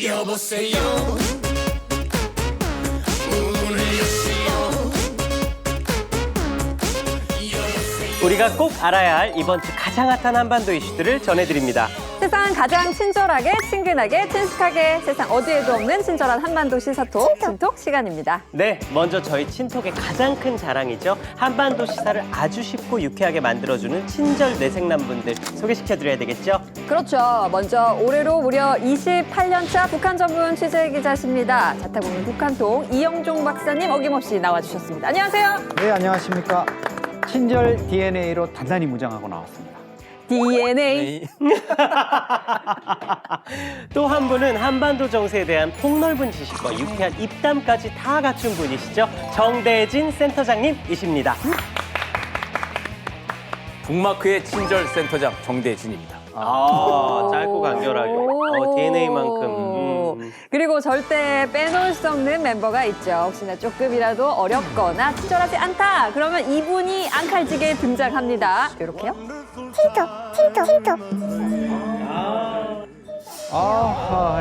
여보세요. 문을 여세요. 우리가 꼭 알아야 할 이번 주 가장 핫한 한반도 이슈들을 전해드립니다. 세상 가장 친절하게, 친근하게, 친숙하게 세상 어디에도 없는 친절한 한반도 시사톡, 친톡 시간입니다. 네, 먼저 저희 친톡의 가장 큰 자랑이죠. 한반도 시사를 아주 쉽고 유쾌하게 만들어주는 친절 내생남분들 소개시켜드려야 되겠죠? 그렇죠. 먼저 올해로 무려 28년차 북한 전문 취재기자십니다. 자타공인 북한통 이영종 박사님 어김없이 나와주셨습니다. 안녕하세요. 네, 안녕하십니까. 친절 DNA로 단단히 무장하고 나왔습니다. DNA. 또 한 분은 한반도 정세에 대한 폭넓은 지식과 유쾌한 입담까지 다 갖춘 분이시죠. 정대진 센터장님이십니다. 북마크의 친절 센터장 정대진입니다. 짧고 간결하게. DNA만큼. 그리고 절대 빼놓을 수 없는 멤버가 있죠. 혹시나 조금이라도 어렵거나 친절하지 않다. 그러면 이분이 앙칼지게 등장합니다. 이렇게요.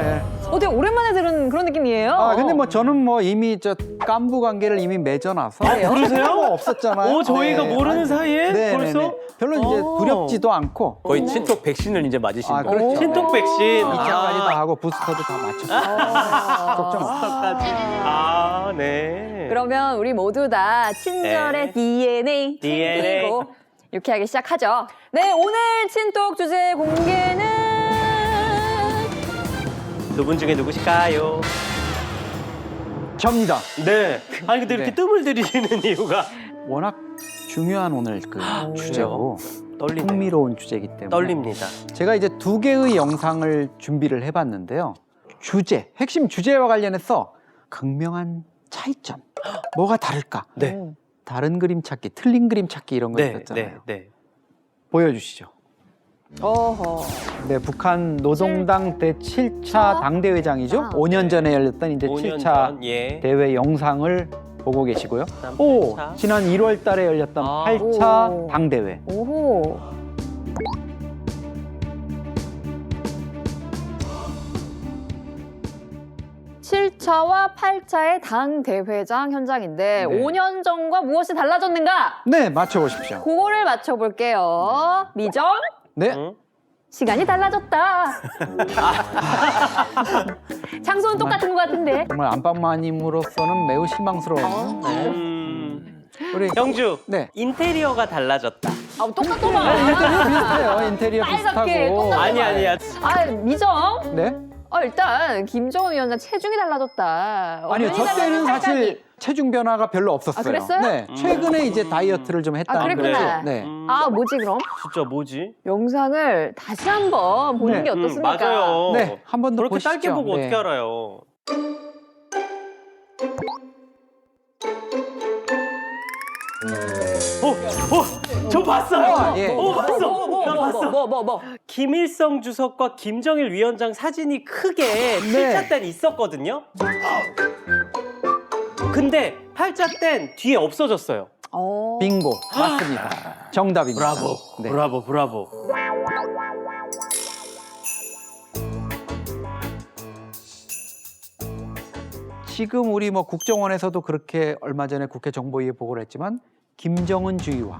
예. 어때 오랜만에 들은 그런 느낌이에요. 근데 뭐 저는 뭐 이미 저 깐부 관계를 이미 맺어놔서. 그러세요? 뭐 없었잖아요. 저희가 네. 모르는 사이에 네, 벌써? 네, 네. 별로 이제 두렵지도 않고. 거의 친톡 백신을 이제 맞으신 거예요. 그렇죠. 친톡 백신. 2차까지 다 하고 부스터도 다 맞췄어요. 걱정 없어요. 네. 그러면 우리 모두 다 친절의 네. DNA 챙기고 유쾌하게 시작하죠. 네, 오늘 친톡 주제 공개는 두 분 중에 누구실까요? 접니다. 네. 아니 근데 이렇게 네. 뜸을 들이시는 이유가 워낙 중요한 오늘 그 주제고 떨리네요. 흥미로운 주제이기 때문에 떨립니다. 제가 이제 2개의 영상을 준비를 해봤는데요. 핵심 주제와 관련해서 극명한 차이점. 뭐가 다를까? 네. 다른 그림 찾기, 틀린 그림 찾기 이런 거 있었잖아요. 네. 보여주시죠. 어허. 네, 북한 노동당 제7차 당대회장이죠. 5년 전에 열렸던 이제 5년 7차 전, 예. 대회 영상을 보고 계시고요. 그다음 오, 8차. 지난 1월 달에 열렸던 아. 8차 오. 당대회. 오호. (7차와) (8차의) 당 대회장 현장인데 네. 5년 전과 무엇이 달라졌는가? 네, 맞춰보십시오. 그거를 맞춰볼게요. 미정? 네, 응? 시간이 달라졌다. 장소는 똑같은 것 같은데. 정말 안방마님으로서는 매우 실망스러운. 네. 우리 영주. 네. 인테리어가 달라졌다. 똑같더만. 인테리어 비슷해요. 인테리어 빨갛게 비슷하고. 똑같아요. 아니야. 미정? 네? 일단 김정은 위원장 체중이 달라졌다. 아니요, 저 때는 살짝이. 사실 체중 변화가 별로 없었어요. 그랬어요? 네, 최근에 이제 다이어트를 좀 했다는 그랬구나. 거죠. 네. 뭐지 그럼? 진짜 뭐지? 영상을 다시 한번 보는 네. 게 어떻습니까? 맞아요. 네, 한 번 더 그렇게 보시죠. 짧게 보고 네. 어떻게 알아요? 저 봤어요. 예. 봤어. 나 봤어. 뭐. 김일성 주석과 김정일 위원장 사진이 크게 네. 7차 때는 있었거든요. 근데 8차 땐 뒤에 없어졌어요. 빙고 맞습니다. 정답입니다. 브라보. 네. 브라보. 지금 우리 뭐 국정원에서도 그렇게 얼마 전에 국회 정보위에 보고를 했지만 김정은주의와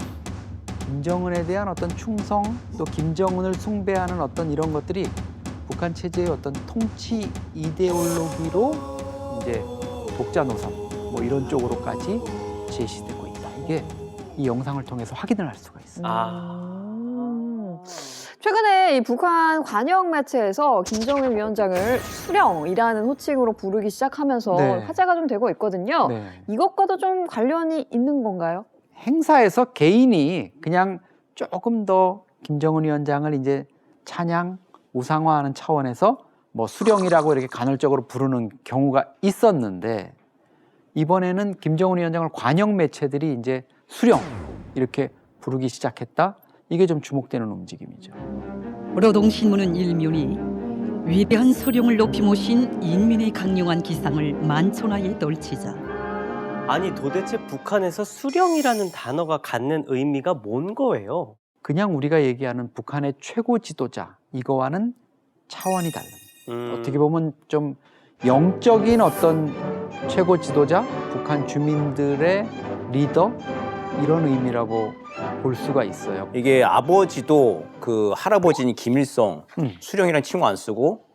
김정은에 대한 어떤 충성 또 김정은을 숭배하는 어떤 이런 것들이 북한 체제의 어떤 통치 이데올로기로 이제 독자 노선 뭐 이런 쪽으로까지 제시되고 있다. 이게 이 영상을 통해서 확인을 할 수가 있어요. 최근에 이 북한 관영 매체에서 김정일 위원장을 수령이라는 호칭으로 부르기 시작하면서 네. 화제가 좀 되고 있거든요. 네. 이것과도 좀 관련이 있는 건가요? 행사에서 개인이 그냥 조금 더 김정은 위원장을 이제 찬양, 우상화하는 차원에서 뭐 수령이라고 이렇게 간헐적으로 부르는 경우가 있었는데 이번에는 김정은 위원장을 관영 매체들이 이제 수령 이렇게 부르기 시작했다. 이게 좀 주목되는 움직임이죠. 노동신문은 일면이 위대한 소령을 높이 모신 인민의 강력한 기상을 만천하에 떨치자 아니 도대체 북한에서 수령이라는 단어가 갖는 의미가 뭔 거예요? 그냥 우리가 얘기하는 북한의 최고 지도자 이거와는 차원이 다릅니다. 어떻게 보면 좀 영적인 어떤 최고 지도자, 북한 주민들의 리더 이런 의미라고 볼 수가 있어요. 이게 아버지도 그 할아버지인 김일성 수령이라는 칭호 안 쓰고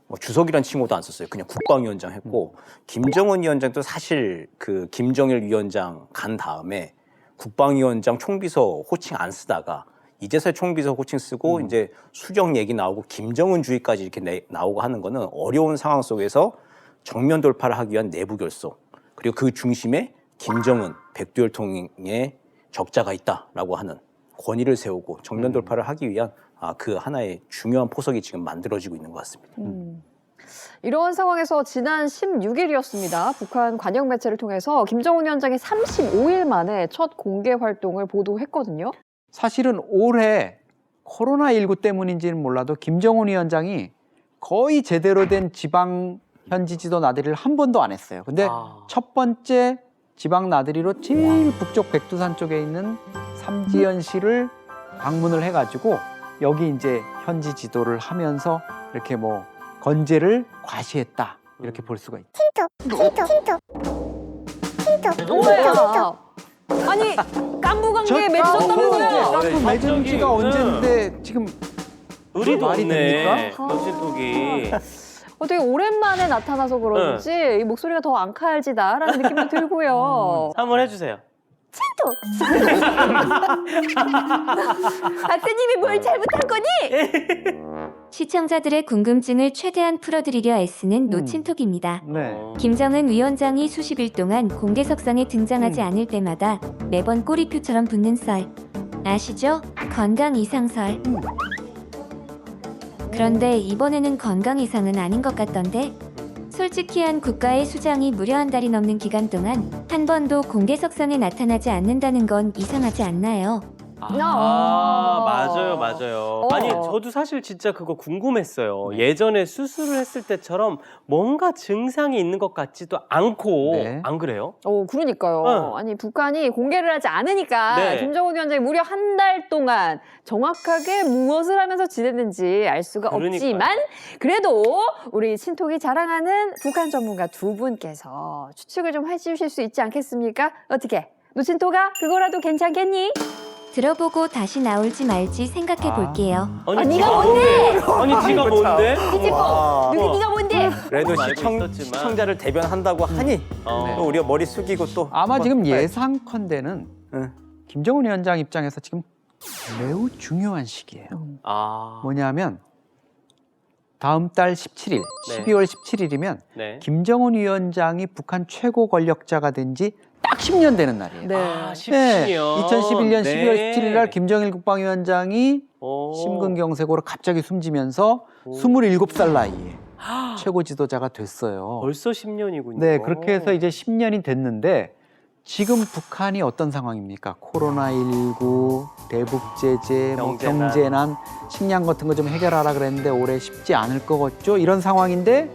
뭐 주석이라는 칭호도 안 썼어요. 그냥 국방위원장 했고 김정은 위원장도 사실 그 김정일 위원장 간 다음에 국방위원장 총비서 호칭 안 쓰다가 이제서야 총비서 호칭 쓰고 이제 수령 얘기 나오고 김정은주의까지 이렇게 나오고 하는 거는 어려운 상황 속에서 정면 돌파를 하기 위한 내부 결속 그리고 그 중심에 김정은 백두혈통의 적자가 있다라고 하는 권위를 세우고 정면 돌파를 하기 위한 그 하나의 중요한 포석이 지금 만들어지고 있는 것 같습니다. 이런 상황에서 지난 16일이었습니다. 북한 관영 매체를 통해서 김정은 위원장이 35일 만에 첫 공개 활동을 보도했거든요. 사실은 올해 코로나19 때문인지는 몰라도 김정은 위원장이 거의 제대로 된 지방 현지 지도 나들이를 한 번도 안 했어요. 근데 첫 번째 지방 나들이로 제일 북쪽 백두산 쪽에 있는 삼지연시를 방문을 해가지고 여기 이제 현지 지도를 하면서 이렇게 뭐 건재를 과시했다 이렇게 볼 수가 있죠. 뭐야? 아니 깐부관계 맺으셨다면서요? 깐부 맺은 지가 언젠데 지금 의리도 말이 없네. 됩니까? 노친톡이. 되게 오랜만에 나타나서 그런지 이 목소리가 더 앙칼지다라는 느낌이 들고요. 한번 해주세요. 박사님이 뭘 잘못한 거니? 시청자들의 궁금증을 최대한 풀어드리려 애쓰는 노친톡입니다. 네. 김정은 위원장이 수십 일 동안 공개석상에 등장하지 않을 때마다 매번 꼬리표처럼 붙는 썰. 아시죠? 건강 이상설. 그런데 이번에는 건강 이상은 아닌 것 같던데? 솔직히 한 국가의 수장이 무려 한 달이 넘는 기간 동안 한 번도 공개석상에 나타나지 않는다는 건 이상하지 않나요? 맞아요. 아니 저도 사실 진짜 그거 궁금했어요. 예전에 수술을 했을 때처럼 뭔가 증상이 있는 것 같지도 않고 네. 안 그래요? 그러니까요. 아니 북한이 공개를 하지 않으니까 네. 김정은 위원장이 무려 한 달 동안 정확하게 무엇을 하면서 지냈는지 알 수가 그러니까요. 없지만 그래도 우리 친톡이 자랑하는 북한 전문가 두 분께서 추측을 좀 해주실 수 있지 않겠습니까? 어떻게? 노친톡아 그거라도 괜찮겠니? 들어보고 다시 나올지 말지 생각해 볼게요. 아니, 네가 뭔데? 아니 네가 뭔데? 네가 뭔데? 그래도 알고 있었지만. 시청자를 대변한다고 하니 또 우리가 머리 숙이고 또 아마 지금 한번 예상컨대는 김정은 위원장 입장에서 지금 매우 중요한 시기예요. 뭐냐면 다음 달 17일, 네. 12월 17일이면 네. 김정은 위원장이 북한 최고 권력자가 된 지 딱 10년 되는 날이에요. 네. 10년. 2011년 네. 12월 17일 날 김정일 국방위원장이 심근경색으로 갑자기 숨지면서 27살 나이에 최고 지도자가 됐어요. 벌써 10년이군요. 네, 그렇게 해서 이제 10년이 됐는데 지금 북한이 어떤 상황입니까? 코로나19, 대북 제재, 뭐 경제난. 경제난, 식량 같은 거 좀 해결하라 그랬는데 올해 쉽지 않을 것 같죠? 이런 상황인데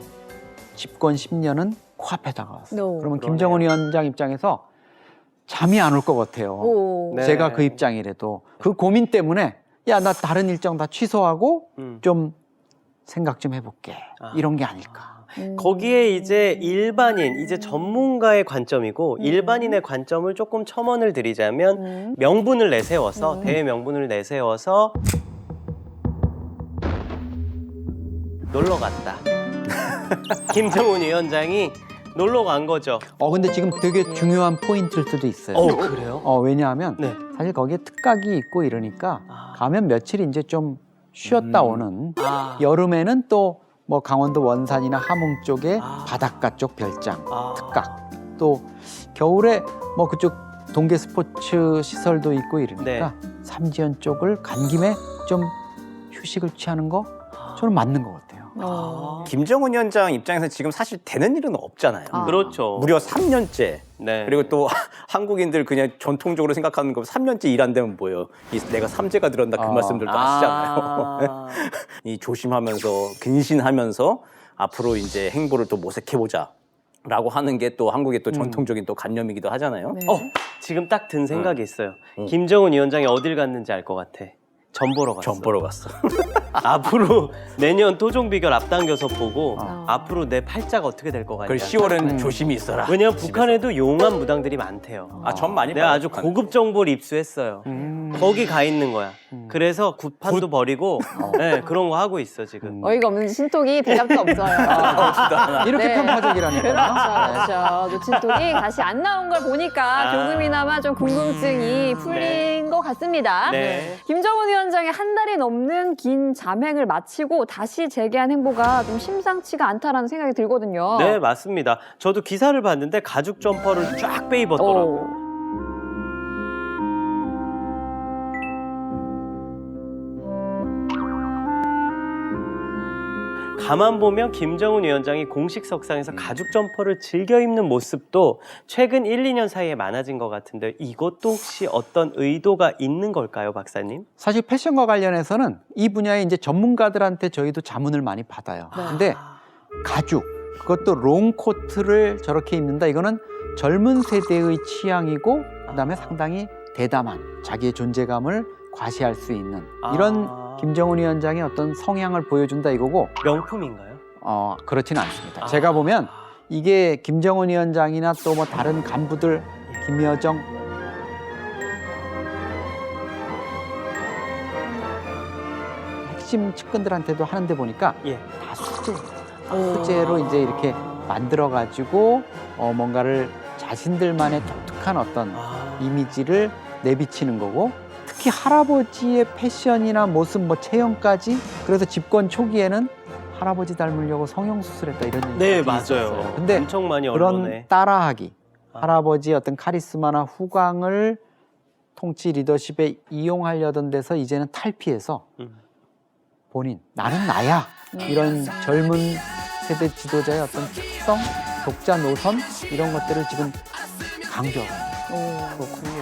집권 10년은 코앞에 다가왔어요. 그러면 그러네요. 김정은 위원장 입장에서 잠이 안 올 것 같아요. 오. 네. 제가 그 입장이라도 그 고민 때문에 야, 나 다른 일정 다 취소하고 좀 생각 좀 해볼게. 이런 게 아닐까. 거기에 이제 일반인, 이제 전문가의 관점이고 일반인의 관점을 조금 첨언을 드리자면 명분을 내세워서 대외 명분을 내세워서 놀러 갔다. 김정은 위원장이 놀러 간 거죠. 근데 지금 되게 중요한 포인트일 수도 있어요. 그래요? 왜냐하면 네. 사실 거기에 특각이 있고 이러니까 가면 며칠 이제 좀 쉬었다 오는 여름에는 또 뭐 강원도 원산이나 함흥 쪽에 바닷가 쪽 별장 특각 또 겨울에 뭐 그쪽 동계 스포츠 시설도 있고 이러니까 삼지연 쪽을 간 김에 좀 휴식을 취하는 거 저는 맞는 것 같아요. 김정은 위원장 입장에서 지금 사실 되는 일은 없잖아요. 그렇죠. 무려 3년째. 네. 그리고 또 한국인들 그냥 전통적으로 생각하는 거 3년째 일한다면 뭐예요? 내가 삼재가 들었다 그 말씀들도 아시잖아요. 이 조심하면서 근신하면서 앞으로 이제 행보를 또 모색해보자. 라고 하는 게 또 한국의 또 전통적인 또 관념이기도 하잖아요. 네. 지금 딱 든 생각이 있어요. 김정은 위원장이 어딜 갔는지 알 것 같아. 전 보러 갔어. 전 보러 갔어. 앞으로 내년 토종 비결 앞당겨서 보고 어. 앞으로 내 팔자가 어떻게 될 것 같냐. 그 10월은 조심히 있어라. 왜냐면 집에서. 북한에도 용한 무당들이 많대요. 아, 전 많이 내가 봐요, 아주 북한. 고급 정보를 입수했어요. 거기 가 있는 거야. 그래서 굿판도 버리고 네, 그런 거 하고 있어 지금. 어이가 없는 신통이 대답도 없어요. 이렇게 네. 편파적이라니까. 그렇죠. 노친톡이 다시 안 나온 걸 보니까 조금이나마 좀 궁금증이 풀린 것 같습니다. 네. 김정은 위원장의 한 달이 넘는 긴 잠행을 마치고 다시 재개한 행보가 좀 심상치가 않다라는 생각이 들거든요. 네, 맞습니다. 저도 기사를 봤는데 가죽 점퍼를 쫙 빼입었더라고요. 오. 가만 보면 김정은 위원장이 공식 석상에서 가죽 점퍼를 즐겨 입는 모습도 최근 1, 2년 사이에 많아진 것 같은데 이것도 혹시 어떤 의도가 있는 걸까요, 박사님? 사실 패션과 관련해서는 이 분야의 이제 전문가들한테 저희도 자문을 많이 받아요. 근데 가죽, 그것도 롱코트를 저렇게 입는다. 이거는 젊은 세대의 취향이고 그다음에 상당히 대담한 자기의 존재감을 과시할 수 있는 이런 김정은 위원장의 어떤 성향을 보여준다 이거고 명품인가요? 그렇지는 않습니다. 제가 보면 이게 김정은 위원장이나 또 뭐 다른 간부들 김여정 핵심 측근들한테도 하는데 보니까 예. 다 수제로 이제 이렇게 만들어 가지고 뭔가를 자신들만의 독특한 어떤 이미지를 내비치는 거고 특히 할아버지의 패션이나 모습, 뭐 체형까지 그래서 집권 초기에는 할아버지 닮으려고 성형수술했다 이런 얘기가 네, 있었어요. 맞아요. 근데 엄청 많이 그런 언론에. 따라하기, 할아버지의 어떤 카리스마나 후광을 통치 리더십에 이용하려던 데서 이제는 탈피해서 본인, 나는 나야 이런 젊은 세대 지도자의 어떤 특성, 독자 노선 이런 것들을 지금 강조하고 있습니다. 그렇군요.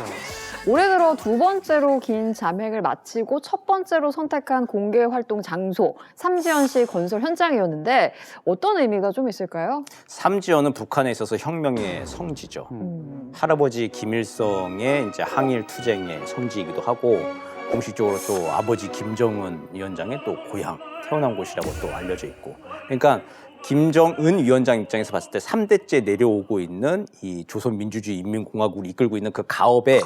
올해 들어 두 번째로 긴 잠행을 마치고 첫 번째로 선택한 공개 활동 장소 삼지연시 건설 현장이었는데 어떤 의미가 좀 있을까요? 삼지연은 북한에 있어서 혁명의 성지죠. 할아버지 김일성의 이제 항일 투쟁의 성지이기도 하고 공식적으로 또 아버지 김정은 위원장의 또 고향 태어난 곳이라고 또 알려져 있고 그러니까 김정은 위원장 입장에서 봤을 때 3대째 내려오고 있는 이 조선민주주의 인민공화국을 이끌고 있는 그 가업의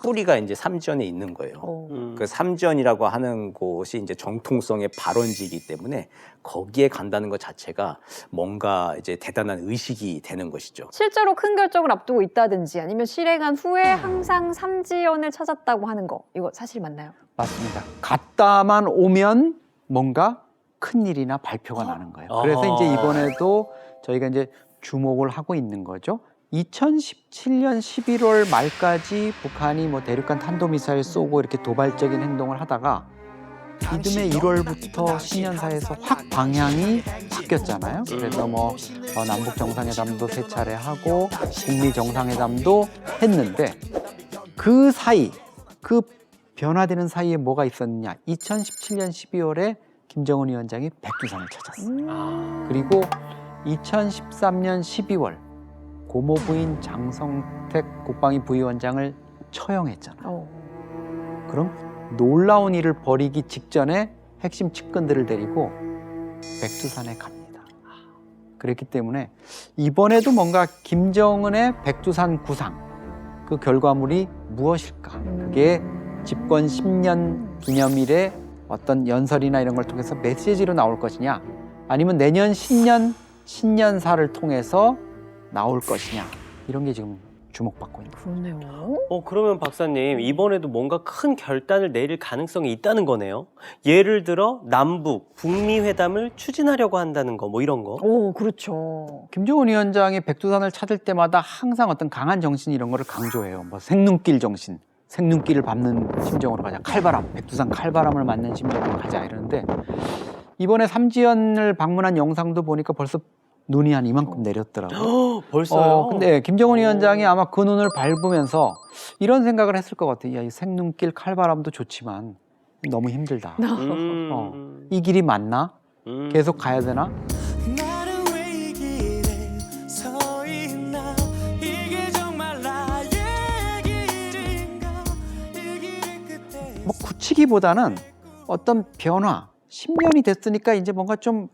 뿌리가 이제 삼지연에 있는 거예요. 그 삼지연이라고 하는 곳이 이제 정통성의 발원지이기 때문에 거기에 간다는 것 자체가 뭔가 이제 대단한 의식이 되는 것이죠. 실제로 큰 결정을 앞두고 있다든지 아니면 실행한 후에 항상 삼지연을 찾았다고 하는 거 이거 사실 맞나요? 맞습니다. 갔다만 오면 뭔가 큰 일이나 발표가 나는 거예요. 그래서 이제 이번에도 저희가 이제 주목을 하고 있는 거죠. 2017년 11월 말까지 북한이 뭐 대륙간 탄도미사일 쏘고 이렇게 도발적인 행동을 하다가 이듬해 1월부터 신년사에서 확 방향이 바뀌었잖아요. 그래서 뭐 남북 정상회담도 세 차례 하고 북미 정상회담도 했는데 그 사이 그 변화되는 사이에 뭐가 있었느냐? 2017년 12월에 김정은 위원장이 백두산을 찾았어요. 그리고 2013년 12월 고모 부인 장성택 국방위 부위원장을 처형했잖아요. 그럼 놀라운 일을 벌이기 직전에 핵심 측근들을 데리고 백두산에 갑니다. 그렇기 때문에 이번에도 뭔가 김정은의 백두산 구상 그 결과물이 무엇일까? 그게 집권 10년 기념일에 어떤 연설이나 이런 걸 통해서 메시지로 나올 것이냐 아니면 내년 신년사를 통해서 나올 것이냐 이런 게 지금 주목받고 있는 거예요. 그렇네요. 그러면 박사님 이번에도 뭔가 큰 결단을 내릴 가능성이 있다는 거네요. 예를 들어 남북, 북미 회담을 추진하려고 한다는 거 뭐 이런 거. 오, 그렇죠. 김정은 위원장이 백두산을 찾을 때마다 항상 어떤 강한 정신 이런 거를 강조해요. 뭐 생눈길 정신, 생눈길을 밟는 심정으로 가자. 칼바람, 백두산 칼바람을 맞는 심정으로 가자 이러는데 이번에 삼지연을 방문한 영상도 보니까 벌써 눈이 한 이만큼 내렸더라고요. 벌써요? 근데 김정은 위원장이 아마 그 눈을 밟으면서 이런 생각을 했을 것 같아요. 야, 이 생눈길 칼바람도 좋지만 너무 힘들다. 이 길이 맞나? 계속 가야 되나? 나는 왜 이 길에 서 있나 이게 정말 나의 길인가 이 길 끝에 뭐 굳이 고치기보다는 어떤 변화, 10년이 됐으니까 이제 뭔가 좀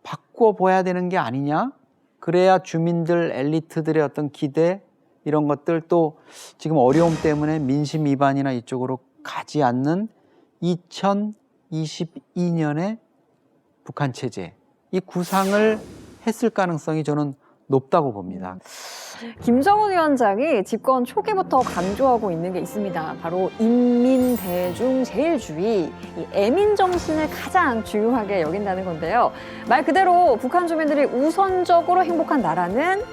바꿔봐야 되는 게 아니냐? 그래야 주민들, 엘리트들의 어떤 기대 이런 것들 또 지금 어려움 때문에 민심 위반이나 이쪽으로 가지 않는 2022년의 북한 체제 이 구상을 했을 가능성이 저는 높다고 봅니다. 김정은 위원장이 집권 초기부터 강조하고 있는 게 있습니다. 바로 인민, 대중, 제일주의, 이 애민 정신을 가장 중요하게 여긴다는 건데요. 말 그대로 북한 주민들이 우선적으로 행복한 나라는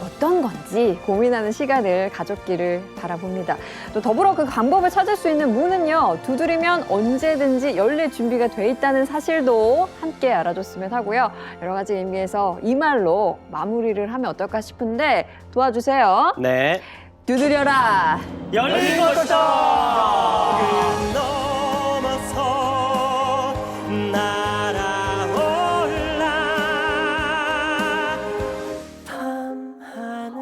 어떤 건지 고민하는 시간을 가졌기를 바라봅니다. 또 더불어 그 방법을 찾을 수 있는 문은요, 두드리면 언제든지 열릴 준비가 돼 있다는 사실도 함께 알아줬으면 하고요. 여러 가지 의미에서 이 말로 마무리를 하면 어떨까 싶은데 도와주세요. 네. 두드려라. 열린 것이다. 넘어서 날아올라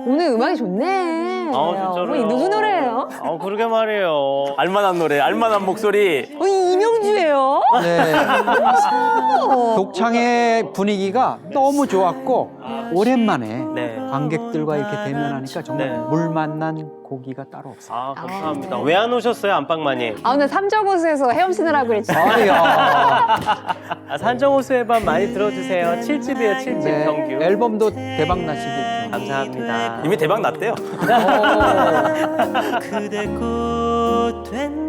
오늘 음악이 좋네. 진짜로요. 이 누구 노래예요? 그러게 말이에요. 알만한 노래, 알만한 목소리. 이 이명주예요? 네. 독창의 분위기가 너무 좋았고 오랜만에 네. 관객들과 이렇게 대면하니까 정말 네. 물 만난 고기가 따로 없어요. 감사합니다. 네. 왜 안 오셨어요, 안방마님? 오늘 삼정호수에서 헤엄치느라고 그랬지. 아야. 산정호수의 밤 많이 들어주세요. 7집이에요, 7집 네, 정규. 앨범도 대박 나시겠죠. 감사합니다. 이미 대박 났대요. 그대 꽃 된